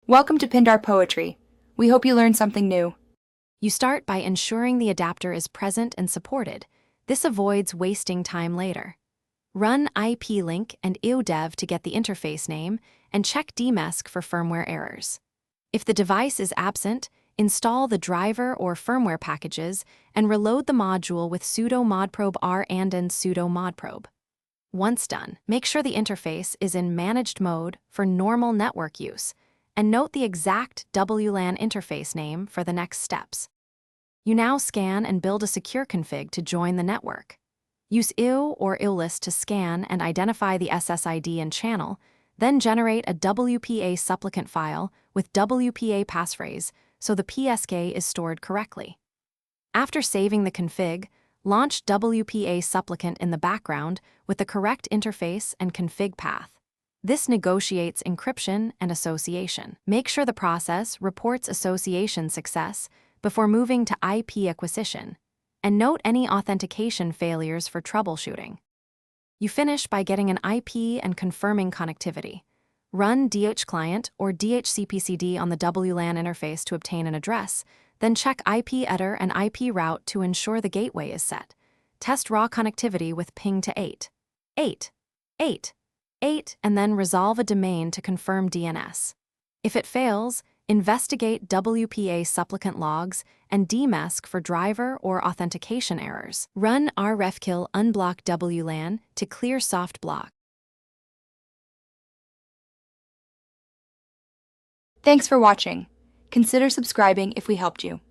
Welcome to Pindar Poetry. We hope you learned something new. You start by ensuring the adapter is present and supported. This avoids wasting time later. Run ip-link and iodev to get the interface name, and check dmesc for firmware errors. If the device is absent, install the driver or firmware packages and reload the module with sudo modprobe r and sudo modprobe. Once done, make sure the interface is in managed mode for normal network use, and note the exact WLAN interface name for the next steps. You now scan and build a secure config to join the network. Use IO or ILList to scan and identify the SSID and channel, then generate a WPA supplicant file with WPA passphrase so the PSK is stored correctly. After saving the config, launch WPA supplicant in the background with the correct interface and config path. This negotiates encryption and association. Make sure the process reports association success before moving to IP acquisition, and note any authentication failures for troubleshooting. You finish by getting an IP and confirming connectivity. Run dhclient or dhcpcd on the WLAN interface to obtain an address, then check ipedder and iproute to ensure the gateway is set. Test raw connectivity with ping to 8, and then resolve a domain to confirm DNS. If it fails, investigate WPA supplicant logs and dmesc for driver or authentication errors. Run rrefkill unblock WLAN to clear soft block. Thanks for watching. Consider subscribing if we helped you.